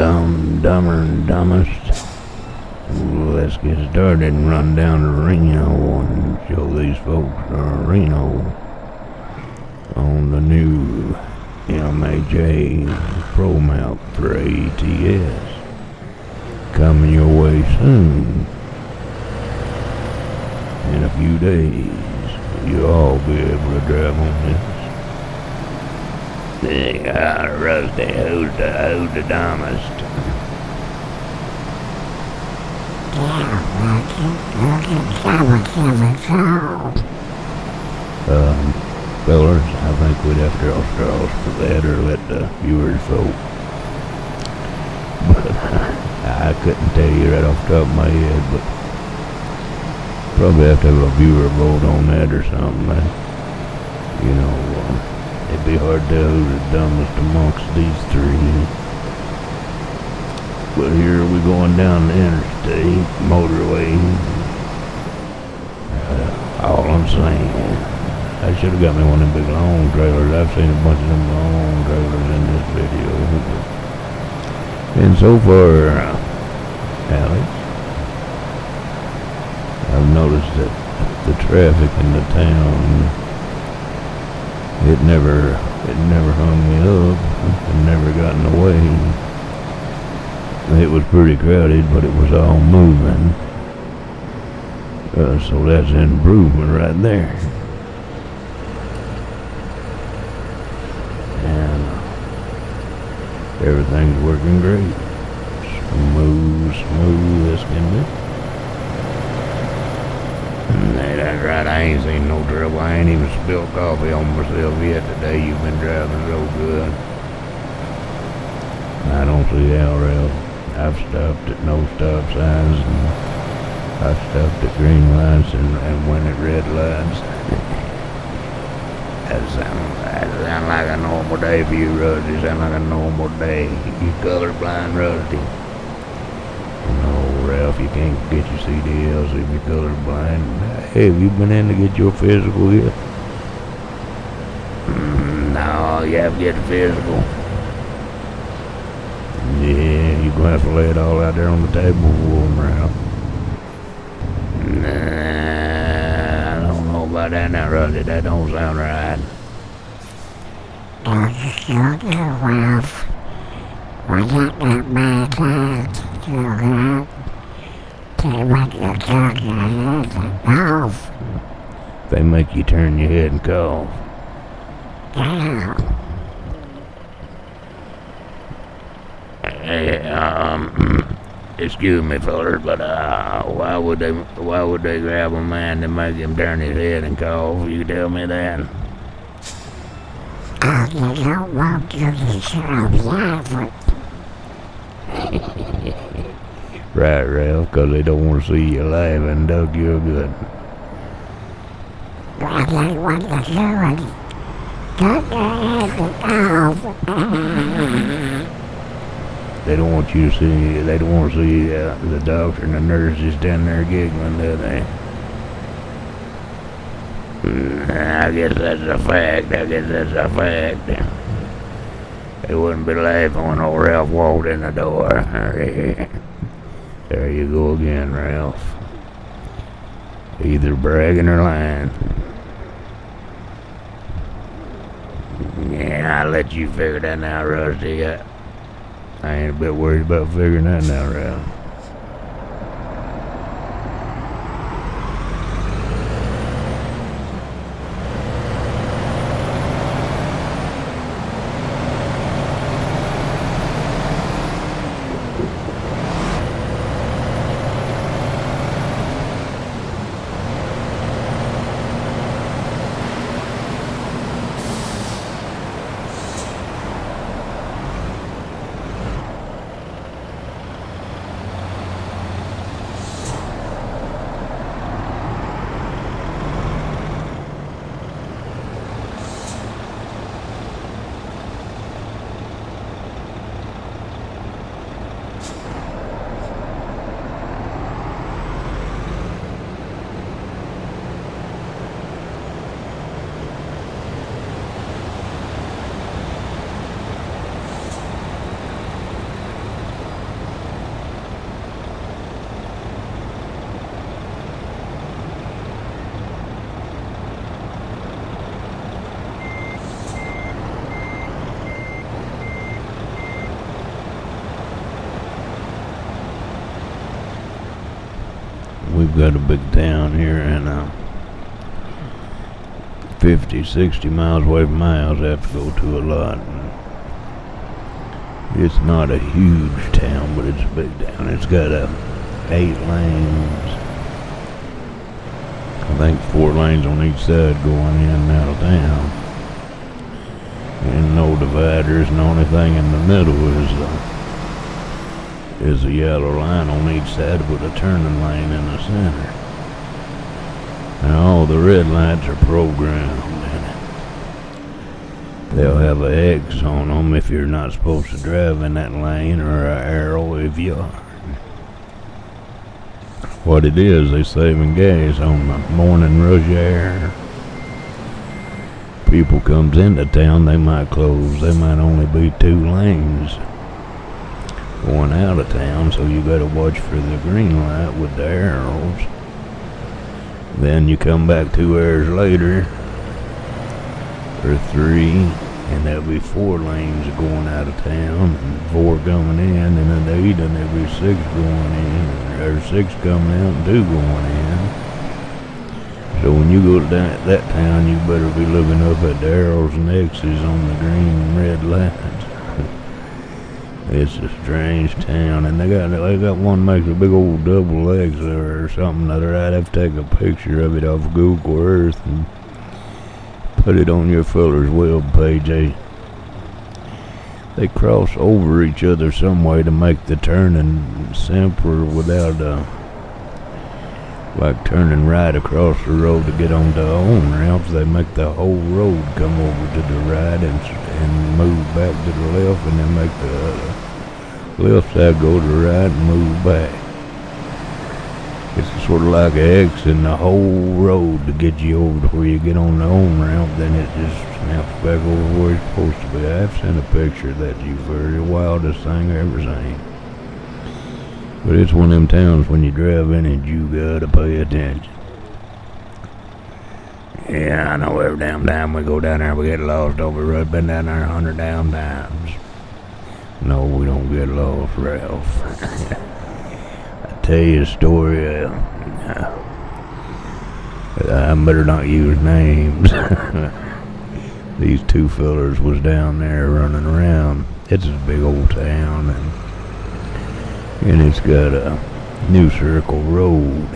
dumber and dumbest. Let's get started and run down to Reno and show these folks Reno on the new MHApro mount for ATS. Coming your way soon. In a few days, you'll all be able to drive on this. Rusty, who's the dumbest? Fellers, I think we'd have to draw straws for that or let the viewers vote. But I couldn't tell you right off the top of my head, but probably have to have a viewer vote on that or something. It'd be hard to tell who's the dumbest amongst these three. But here we're going down the interstate motorway. All I'm saying, I should have got me one of them big long trailers. I've seen a bunch of them long trailers in this video. And so far, Alex, I've noticed that the traffic in the town, it never hung me up. It never got in the way. It was pretty crowded, but it was all moving. So that's an improvement right there. And everything's working great. Smooth as can be. That's right, I ain't seen no trouble. I ain't even spilled coffee on myself yet today. You've been driving so good. I don't see how, Ralph. I've stopped at no stop signs, and I've stopped at green lights and went at red lights. That sound like a normal day for you, Rusty. Sound like a normal day. You colorblind, Rusty. No, Ralph, you can't get your CDLs if you're colorblind. Hey, have you been in to get your physical yet? No, you have to get the physical. Yeah, you're going to have to lay it all out there on the table for them, Ralph. Nah, I don't know about that now, Rusty. That don't sound right. Ralph. They make you turn your head and cough. Excuse me, fellas, but why would they grab a man and make him turn his head and cough? You tell me that. You don't want to yourself. Right, Ralph, because they don't want to see you laughing, Doug, you're good. But they want to do it. Cut your head and cough. They don't want you to see, they don't want to see the doctor and the nurses down there giggling, do they? I guess that's a fact. They wouldn't be laughing when old Ralph walked in the door. There you go again, Ralph. Either bragging or lying. Yeah, I'll let you figure that out, Rusty. I ain't a bit worried about figuring that out, Ralph. we've got a big town here, and 50, 60 miles away from my house, I have to go to a lot. It's not a huge town, but it's a big town. It's got 8 lanes. I think 4 lanes on each side going in and out of town. And no dividers, and the only thing in the middle is a yellow line on each side with a turning lane in the center. And all the red lights are programmed. They'll have an X on them if you're not supposed to drive in that lane, or an arrow if you are. What it is, they saving gas on the morning rush hour. People comes into town, they might close. They might only be 2 lanes going out of town, so you gotta watch for the green light with the arrows. Then you come back 2 hours later, or 3, and there'll be 4 lanes going out of town, and 4 coming in, and then there'll be 6 going in, or 6 coming out and 2 going in. So when you go to that town, you better be looking up at the arrows and X's on the green and red lights. It's a strange town, and they got one that makes a big old double X or something other. I'd have to take a picture of it off Google Earth and put it on your feller's web page. They cross over each other some way to make the turning simpler without like turning right across the road to get onto on-ramps. They make the whole road come over to the right and move back to the left, and then make the left side go to the right and move back. It's sort of like an X in the whole road to get you over to where you get on the on-ramp, then it just snaps back over where it's supposed to be. I've sent a picture of that to you for the wildest thing I ever seen. But it's one of them towns when you drive in it, you gotta pay attention. Yeah, I know every damn time we go down there we get lost over the road. Been down there 100 damn times. No, we don't get lost, Ralph. I tell you a story. I better not use names. These 2 fellers was down there running around. It's a big old town, and it's got a New Circle Road.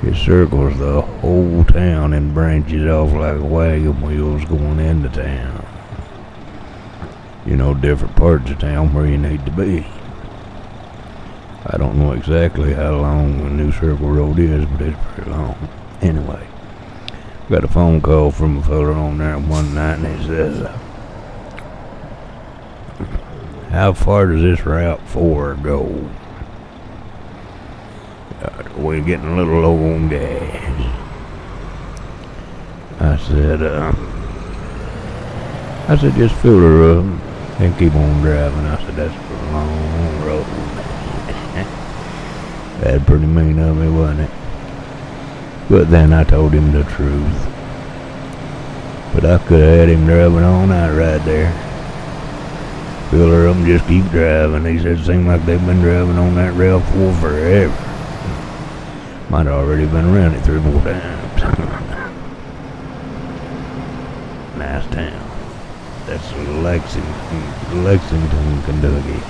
It circles the whole town and branches off like wagon wheels going into town. You know, different parts of town where you need to be. I don't know exactly how long the New Circle Road is, but it's pretty long. Anyway, got a phone call from a fella on there one night, and he says, how far does this Route 4 go? We're getting a little low on gas. I said, just fill her up and keep on driving. I said, that's a long road. That's pretty mean of me, wasn't it? But then I told him the truth. But I could have had him driving all night right there. Fill her up and just keep driving. He said it seemed like they've been driving on that Route 4 forever. Might have already been around it 3 more times. Nice town. That's Lexington, Kentucky.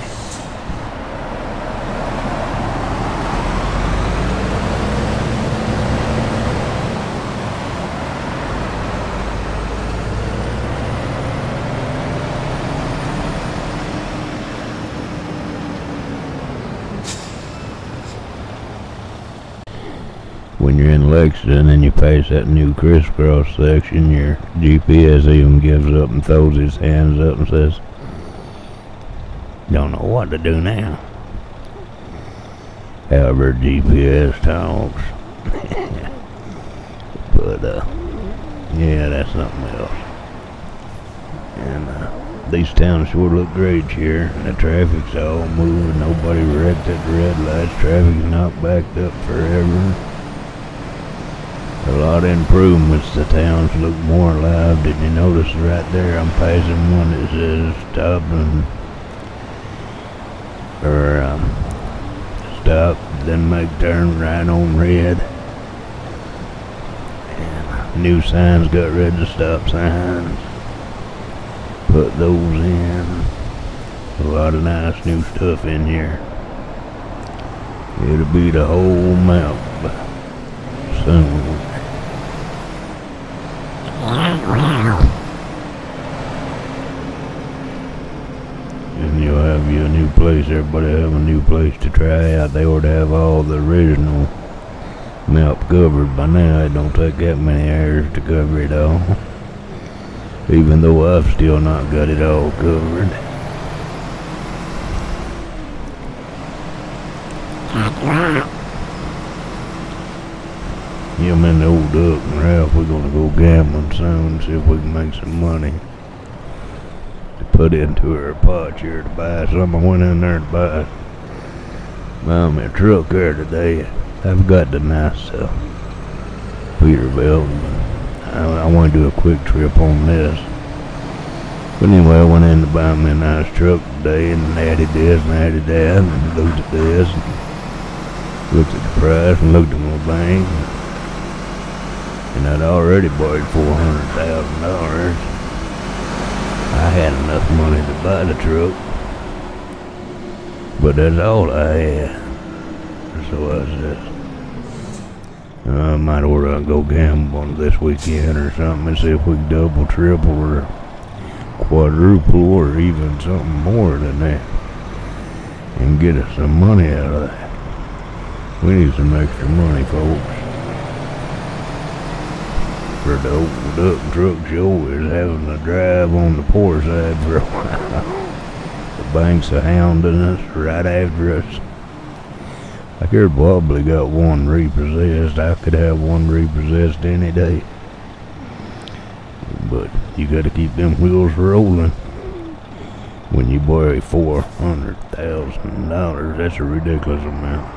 When you're in Lexington and you pass that new crisscross section, your GPS even gives up and throws his hands up and says, don't know what to do now. However, GPS talks. But, yeah, that's something else. And, these towns sure look great here. The traffic's all moving, nobody wrecked at the red lights, traffic's not backed up forever. A lot of improvements. The towns look more alive. Did you notice right there? I'm passing one that says stop then make turn right on red. And new signs, got rid of the stop signs. Put those in. A lot of nice new stuff in here. It'll be the whole map soon. And you'll have you a new place. Everybody have a new place to try out. They ought to have all the original map covered by now. It don't take that many hours to cover it all. Even though I've still not got it all covered. Him and the old Duck and Ralph, we're gonna go gambling soon, see if we can make some money to put into her pot here to buy something. I went in there to buy me a truck there today. I've got the nice Peterbilt. I want to do a quick trip on this. But anyway, I went in to buy me a nice truck today and added this and added that and looked at this and looked at the price and looked at my bank. And I'd already borrowed $400,000. I had enough money to buy the truck. But that's all I had. So I said, I might order and go gamble on this weekend or something and see if we can double, triple, or quadruple, or even something more than that. And get us some money out of that. We need some extra money, folks. For the old duck truck show is having a drive on the poor side for a while. The banks are hounding us right after us. I heard probably got one repossessed. I could have one repossessed any day. But you gotta keep them wheels rolling. When you borrow $400,000, that's a ridiculous amount.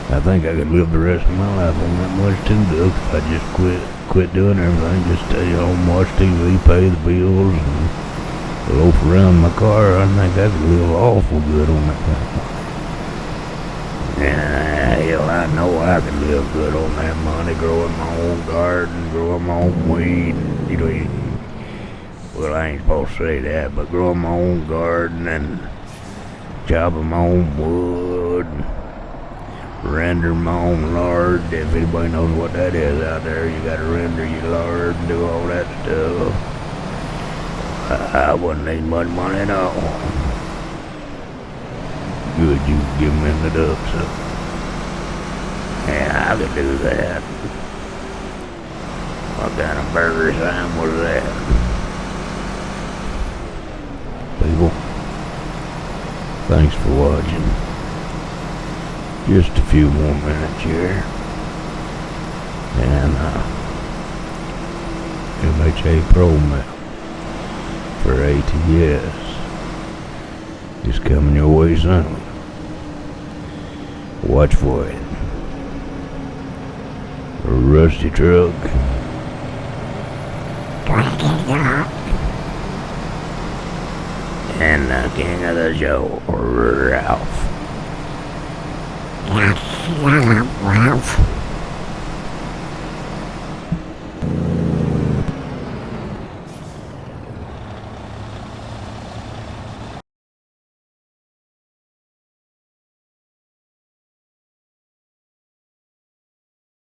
I think I could live the rest of my life on that much too, Duck, if I just quit doing everything, just stay home, watch TV, pay the bills, and loaf around my car. I think I could live awful good on that. Yeah, hell, I know I could live good on that money, growing my own garden, growing my own weed. Well, I ain't supposed to say that, but growing my own garden and chopping my own wood, render my own lard. If anybody knows what that is out there, you gotta render your lard and do all that stuff. I wouldn't need much money at all. Good, you can give them in the ducks. Yeah, I could do that. What kind of burger sign was that? People, thanks for watching. Just a few more minutes here. And MHApro map for ATS is coming your way soon. Watch for it. A rusty truck. And the king of the show, Ralph.